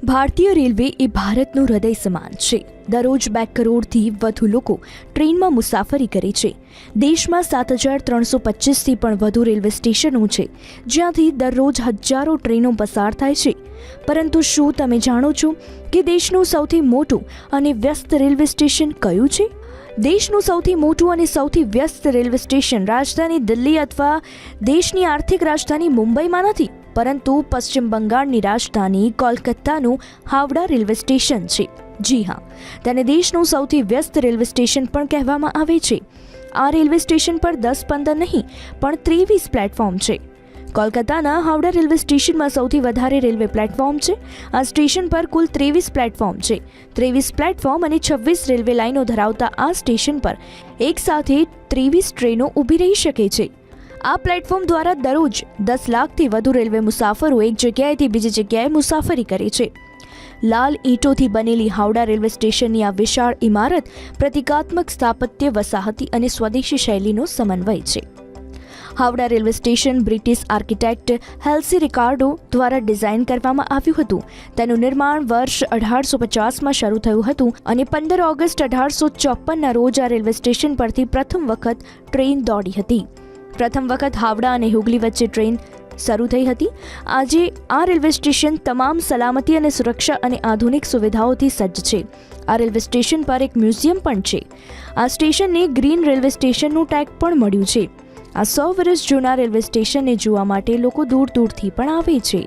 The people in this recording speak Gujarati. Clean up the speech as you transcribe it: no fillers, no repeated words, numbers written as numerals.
ભારતીય રેલવે એ ભારતનું હૃદય સમાન છે. દરરોજ 2 કરોડથી વધુ લોકો ટ્રેનમાં મુસાફરી કરે છે. દેશમાં 7,325થી પણ વધુ રેલવે સ્ટેશનો છે, જ્યાંથી દરરોજ હજારો ટ્રેનો પસાર થાય છે. પરંતુ શું તમે જાણો છો કે દેશનું સૌથી મોટું અને વ્યસ્ત રેલવે સ્ટેશન કયું છે? દેશનું સૌથી મોટું અને સૌથી વ્યસ્ત રેલવે સ્ટેશન રાજધાની દિલ્હી અથવા દેશની આર્થિક રાજધાની મુંબઈમાં નથી, પરંતુ પશ્ચિમ બંગાળની રાજધાની કોલકાતાનું હાવડા રેલવે સ્ટેશન છે. જી હા, તેને દેશનું સૌથી વ્યસ્ત રેલવે સ્ટેશન પણ કહેવામાં આવે છે. આ રેલવે સ્ટેશન પર 10-15 નહીં પણ 23 પ્લેટફોર્મ છે. કોલકાતાના હાવડા રેલવે સ્ટેશનમાં સૌથી વધારે રેલવે પ્લેટફોર્મ છે. આ સ્ટેશન પર કુલ 23 પ્લેટફોર્મ છે. 23 પ્લેટફોર્મ અને 26 રેલવે લાઇનો ધરાવતા આ સ્ટેશન પર એક સાથે 23 ટ્રેનો ઊભી રહી શકે છે. આ પ્લેટફોર્મ દ્વારા દરરોજ 10 લાખથી વધુ રેલવે મુસાફરો એક જગ્યાએથી બીજી જગ્યાએ મુસાફરી કરે છે. લાલ ઈંટોથી બનેલી હાવડા રેલવે સ્ટેશનની આ વિશાળ ઇમારત પ્રતિકાત્મક સ્થાપત્ય, વસાહતી અને સ્વદેશી શૈલીનો સમન્વય છે. Howrah railway station British architect Halsey Ricardo દ્વારા ડિઝાઇન કરવામાં આવ્યું હતું. તેનું નિર્માણ વર્ષ 1850માં શરૂ થયું હતું અને 15 ઓગસ્ટ 1854ના રોજ આ રેલવે સ્ટેશન પરથી પ્રથમ વખત ટ્રેન દોડી હતી. પ્રથમ વખત હાવડા અને હુગલી વચ્ચે ટ્રેન શરૂ થઈ હતી. આજે આ રેલવે સ્ટેશન તમામ સલામતી અને સુરક્ષા અને આધુનિક સુવિધાઓથી સજ્જ છે. આ રેલવે સ્ટેશન પર એક મ્યુઝિયમ પણ છે. આ સ્ટેશનને ગ્રીન રેલવે સ્ટેશનનું ટેગ પણ મળ્યું છે. આ 100 વર્ષ જૂના રેલવે સ્ટેશનને જોવા માટે લોકો દૂર દૂરથી પણ આવે છે.